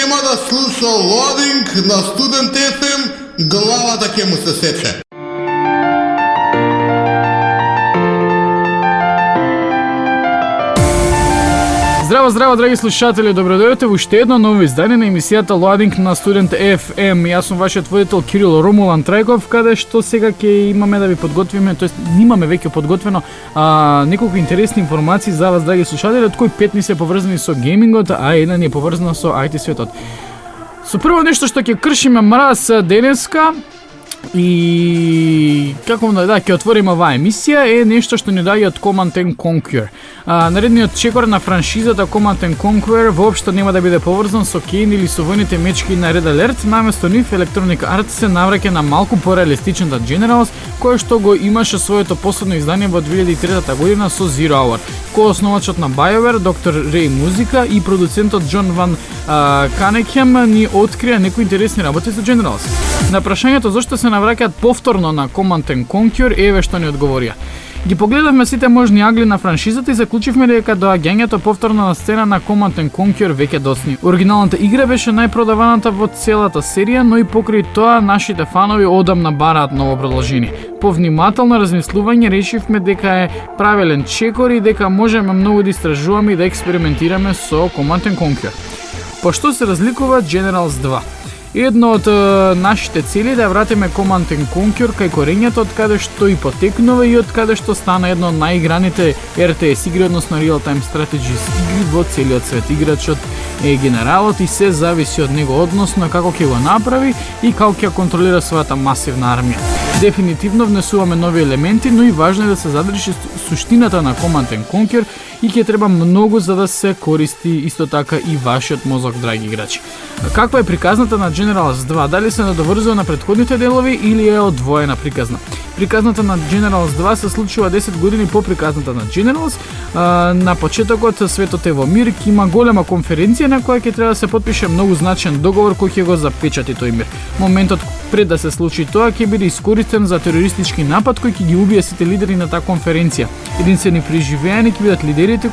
нема да слуша Loading на Student FM, главата ќе му се сече. Здраво, здраво, драги слушатели, добродојдете во уште едно ново издание на емисијата Loading на Student FM. Јас сум вашиот водител Кирил Ромулан Трајков, каде што сега ќе имаме да ви подготвиме, тоест имаме веќе подготвено неколку интересни информации за вас, драги слушатели, од кои 5 ни се поврзани со геймингот, а една ни е поврзана со IT светот. Со прво нешто што ќе кршиме мраз денеска, и како ќе отвориме оваа емисија е нешто што ни даѓа од Command & Conquer. Наредниот чекор на франшизата Command & Conquer воопшто нема да биде поврзан со Кейн или со војните мечки на Red Alert, наместо нив Electronic Arts се навраќа на малку пореалистичната Generals, која што го имаше своето последно издание во 2003 година со Zero Hour. Коосновачот на BioWare, доктор Рей Музика и продуцентот Джон Ван Канекем ни открија некои интересни работи за Generals. На прашањето зошто се навраќаат повторно на Command & Conquer, еве што ни одговорија. Ги погледавме сите можни агли на франшизата и заклучивме дека доаѓањето повторно на сцена на Command & Conquer веќе досни. Оригиналната игра беше најпродаваната во целата серија, но и покрај тоа нашите фанови одамна бараат ново продолжение. По внимателно размислување решивме дека е правилен чекор и дека можеме многу да истражуваме и да експериментираме со Command & Conquer. По што се разликува Generals 2? Едно од нашите цели е да вратиме Command & Conquer кај корењето од каде што и потекнува и од каде што стана едно од најиграните RTS игри, односно Real Time Strategies игри во целиот свет. Играчот е генералот и се зависи од него, односно како ќе го направи и како ќе контролира својата масивна армија. Дефинитивно внесуваме нови елементи, но и важно е да се задржи суштината на Command & Conquer и ќе треба многу за да се користи исто така и вашиот мозок, драги играчи. Каква е приказната на Generals 2? Дали се надоврзува на претходните делови или е одвоена приказна? Приказната на Generals 2 се случува 10 години по приказната на Generals. На почетокот светот е во мир, има голема конференција на која ќе треба да се потпише многу значен договор кој ќе го запечати тој мир. Моментот пред да се случи тоа ќе биде искористен за терористички напад кој ќе ги убие сите лидери на таа конференција. Единствени преживеани ќе бидат лидерите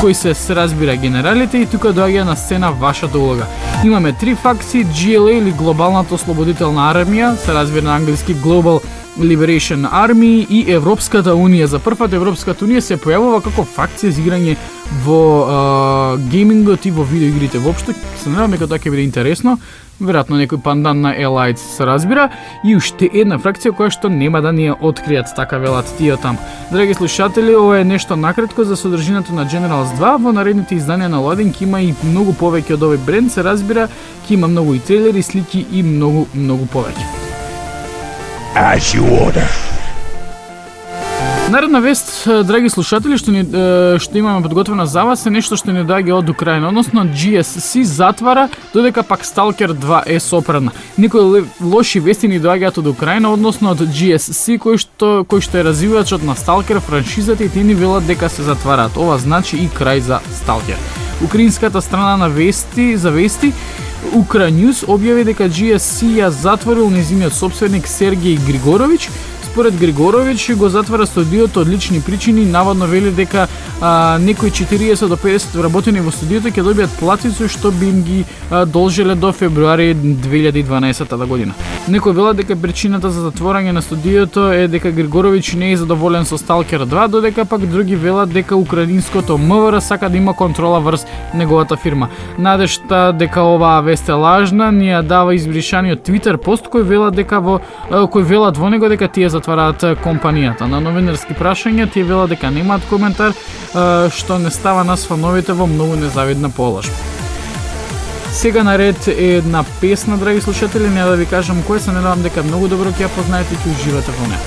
кои се разбира генералите и тука доаѓа на сцена вашата улога. Имаме 3 факции: GLA или Глобалната ослободителна армија, се разбира на англиски Global Liberation Army, и Европската унија. За првпат Европската унија се појавува како факција за играње во геймингот и во видеоигрите воопшто. Се надевам дека тоа ќе биде интересно. Веројатно некој пандан на Allied се разбира, и уште една фракција која што нема да ни ја откријат, така велат тие таму. Драги слушатели, ова е нешто накратко за содржината на Generals 2. Во наредните изданија на Loading има и многу повеќе од овој бренд, се разбира, ќе има многу и трейлери, слики и многу повеќе. As you order. Наредна вест, драги слушатели, што имаме подготвена за вас е нешто што ни доаѓа од Украина, односно GSC затвара, додека пак Stalker 2 е сопрана. Некои лоши вести ни доаѓаат од Украина, односно од GSC кој што е развивачот на Stalker франшизата, и тие ни велат дека се затвараат. Ова значи и крај за Stalker. Украинската страна на вести Ukra-News објави дека GSC ја затворил нејзиниот собственик Сергеј Григоровиќ. Според Григоровиќ го затвара студиото од лични причини, наводно вели дека некои 40 до 50 вработени во студиото ќе добијат платици што би им ги должеле до февруари 2012 година. Некои велат дека причината за затворање на студиото е дека Григоровиќ не е задоволен со Stalker 2, додека пак други велат дека украинското МВР сака да има контрола врз неговата фирма. Надежта дека оваа вест е лажна ни ја дава избришаниот Twitter пост кој велат во него дека тие затвараат компанијата. На новинарски прашања тие велат дека немаат коментар, што не става нас фановите во многу незавидна положба. Сега наред е една песна, драги слушатели, не да ви кажам која, се надевам дека многу добро ќе ја познаете и ќе уживате во неа.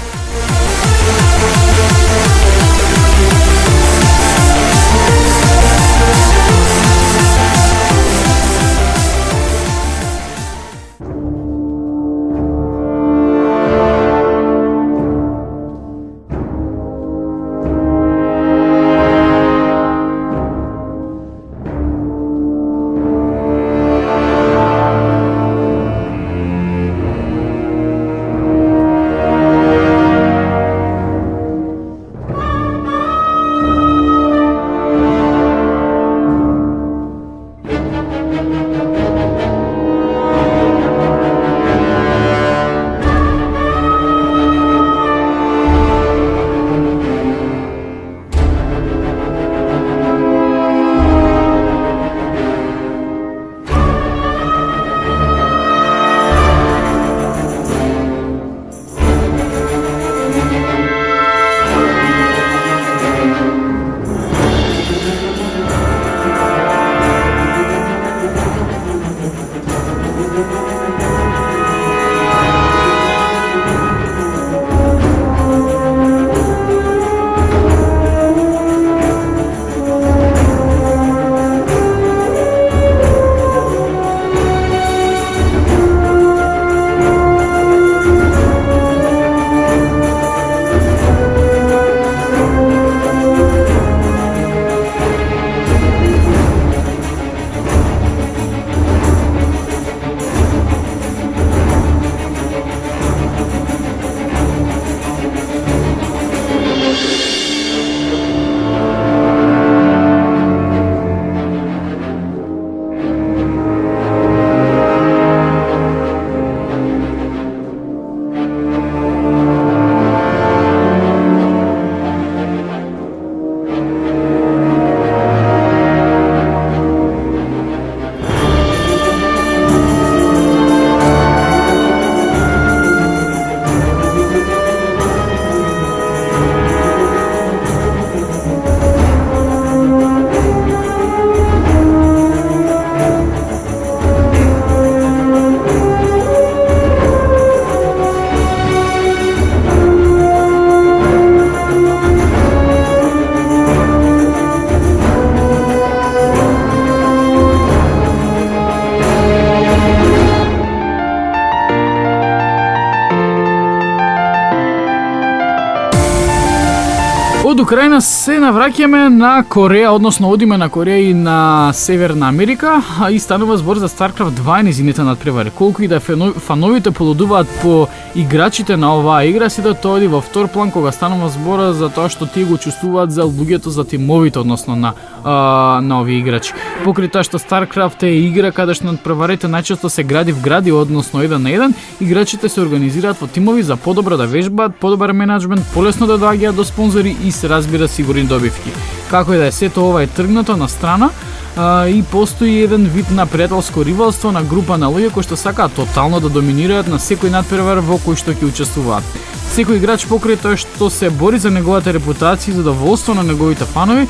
Од Украина се навраќаме на Кореја, односно одиме на Кореја и на Северна Америка, а и станува збор за StarCraft 2 и низините надпревари. Колку и да фановите полудуваат по играчите на оваа игра, сите тоа оди во втор план кога станува збора за тоа што тие го чувствуваат за луѓето, за тимовите, односно на овие играчи. Покри тоа што StarCraft е игра каде што надпреварите најчесто се гради в гради, односно 1 на 1, играчите се организираат во тимови за подобро да вежбаат, подобар менаџмент, полесно да доаѓаат до спонзори и се разбира сигурни добивки. Како и да е, сето ова е тргнато на страна и постои еден вид на пријателско ривалство на група на луѓе кои што сакаат тотално да доминираат на секој надпревар во кој што ќе учествуваат. Секој играч покрај тоа што се бори за неговата репутација и задоволство на неговите фанови,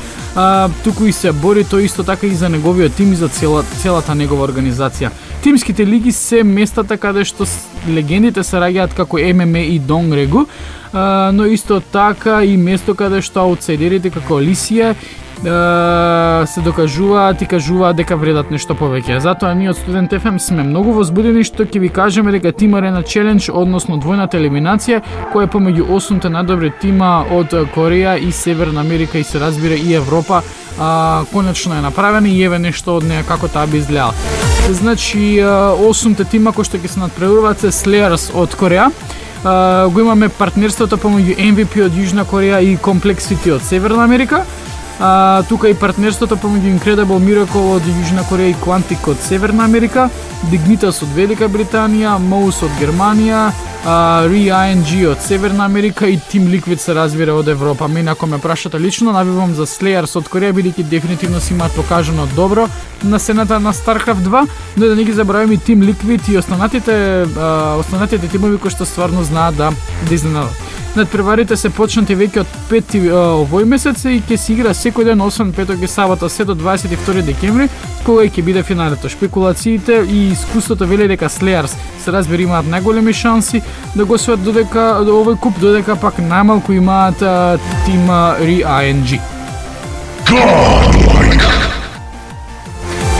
туку и се бори тој исто така и за неговиот тим и за целата негова организација. Тимските лиги се местата каде што легендите се раѓаат како ММА и Донгрегу, но исто така и место каде што аутсайдерите како Алисија се докажуваат и кажуваат дека вредат нешто повеќе. Затоа ние од Студент FM сме многу возбудени што ќе ви кажеме дека Team Arena Challenge, односно двојната елиминација, која е помеѓу 8 најдобри тима од Кореја и Северна Америка и се разбира и Европа, конечно е направена и еве нешто од неа како таа би изгледала. Значи 8 тима кои што ќе се надпреваруваат се Slayers од Кореја, го имаме партнерството помеѓу MVP од Јужна Кореја и Complexity од Северна Америка. Тука и партнерството помеѓу Incredible Miracle од Јужна Кореја и Quantic од Северна Америка, Dignitas од Велика Британија, Mouse од Германија, Re-ING од Северна Америка и Team Liquid се разбира од Европа. Мене ако ме прашате лично, навивам за Slayers од Кореја, бидејќи дефинитивно си имаат покажано добро на сцената на StarCraft 2, но да не ги забраваме и Team Liquid и останатите тимови кои што стварно знаат да изненадат. Надпреварите се почнати веќе од 5 овој месец и ќе се игра секој ден освен петок и сабота се до 22 декември, кога ќе биде финалето. Шпекулациите и искуството вели дека Slayers се разбира имаат најголеми шанси да го освојат додека овој куп, додека пак најмалку имаат тим Re-ING.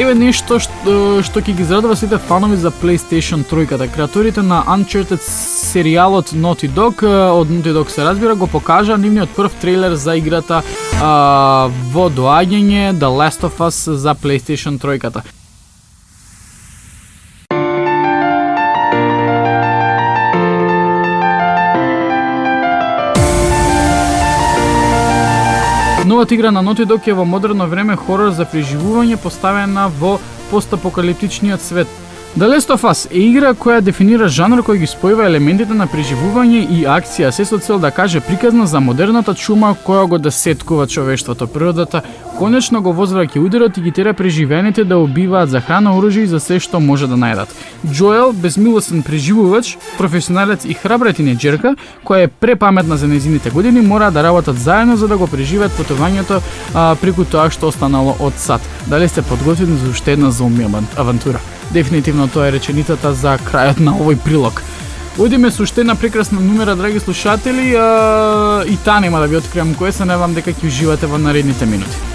Еве нешто што ќе ги израдува сите фанови за PlayStation 3-ката. Креаторите на Uncharted серијалот Naughty Dog од Naughty Dog се разбира го покажа нивниот прв трейлер за играта во доаѓање The Last of Us за PlayStation 3-ката. Новата игра на Naughty Dog е во модерно време хорор за преживување поставена во постапокалиптичниот свет. The Last of Us е игра која дефинира жанр кој ги спојува елементите на преживување и акција, се со цел да каже приказна за модерната чума која го десеткува човештвото. Природата конечно го возвраќа ударот и ги тера преживеаните да убиваат за храна, оружје и за се што може да најдат. Джоел, безмилосен преживувач, професионалец и храбра тинеџерка, која е препаметна за нејзините години, мора да работат заедно за да го преживеат патувањето преку тоа што останало од сад. Дали сте подготвени за уште една зомби авантура? Дефинитивно тоа е реченицата за крајот на овој прилог. Одиме со уште една прекрасна номера, драги слушатели, и таа нема да ви откриам кој се, надевам дека ќе уживате во наредните минути.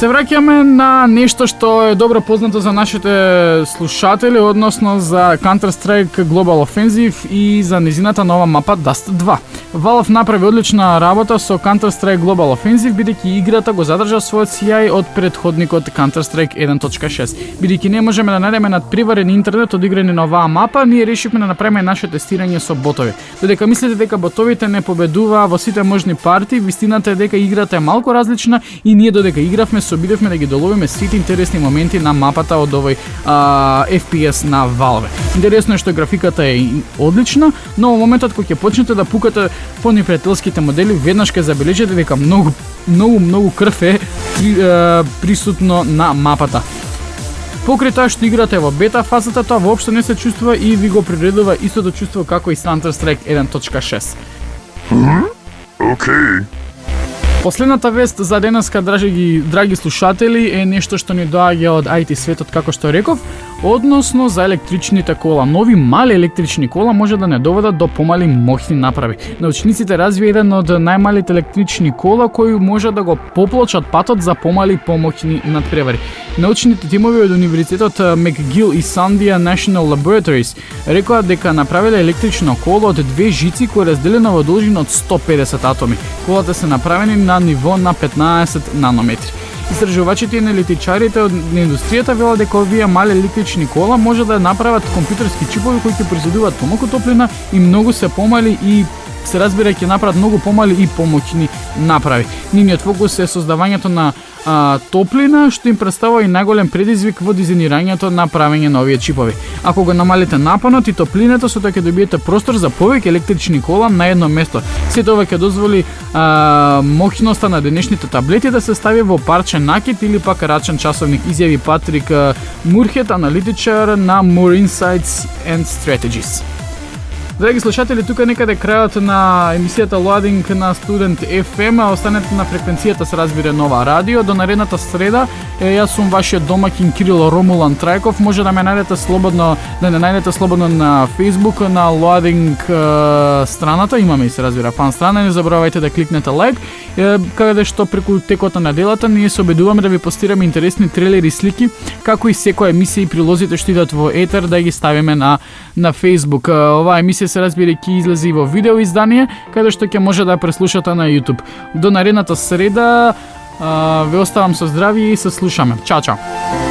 Се враќаме на нешто што е добро познато за нашите слушатели, односно за Counter-Strike Global Offensive и за незината нова мапа Dust 2. Valve направи одлична работа со Counter-Strike Global Offensive, бидејќи играта го задржа својот сјај од претходникот Counter-Strike 1.6. Бидејќи не можеме да најдеме надпреварен интернет од играње на оваа мапа, ние решивме да направиме наше тестирање со ботови. Додека мислите дека ботовите не победуваа во сите можни парти, вистината е дека играта е малку различна и ние додека игравме се обидевме да ги доловиме сите интересни моменти на мапата од овој FPS на Valve. Интересно е што графиката е одлична, но во моментот кога ќе почнете да пукате по непријателските модели, веднаш ќе забележите дека многу крв е присутно на мапата. Покрај тоа што играта е во бета фазата, тоа воопшто не се чувствува и ви го приредува истото чувство како и Counter-Strike 1.6. Okay. Последната вест за денеска, драги слушатели, е нешто што ни доаѓа од IT светот, како што реков, односно за електричните кола. Нови мали електрични кола може да не доведат до помали моќни направи. Научниците развија еден од најмалите електрични кола кои може да го поплочат патот за помали помоќни надпревари. Научните тимови од Универзитетот McGill и Sandia National Laboratories рекоа дека направиле електрично коло од две жици кои разделено во должина од 150 атоми. Колата се направени на ниво на 15 нанометри. Истражувачите и аналитичарите од индустријата велат дека овие мали електрични кола може да направат компјутерски чипови кои ќе произведуваат помалку топлина и многу се помали и се разбира ќе направат многу помали и помоќни направи. Нивниот фокус е создавањето на топлина, што им представува и најголем предизвик во дизајнирањето на правење на овие чипови. Ако го намалите напонот и топлината, со тоа ќе добиете простор за повеќе електрични кола на едно место. Сето ова ќе дозволи моќноста на денешните таблети да се стави во парчен накит или пак рачен часовник, изјави Патрик Мурхет, аналитичар на More Insights and Strategies. Драги слушатели, тука некаде крајот на емисијата Loading на Student FM. Останете на фреквенцијата, се разбира, Нова радио. До наредната среда, јас сум вашиот домаќин Кирил Ромулан Трајков. Може да ме најдете слободно, на Facebook, на Loading страната. Имаме и, се разбира, фан страна. Не заборавајте да кликнете лайк. Каде што преку текот на неделата ние се обидуваме да ви постираме интересни трейлери и слики, како и секоја емисија и прилозите што идат во етер да ги ставиме на Facebook. Оваа емисија се разбира ќе излезе во видео издание, каде што ќе може да ја преслушате на YouTube. До наредната среда, ве оставам со здравје и се слушаме. Чао, чао.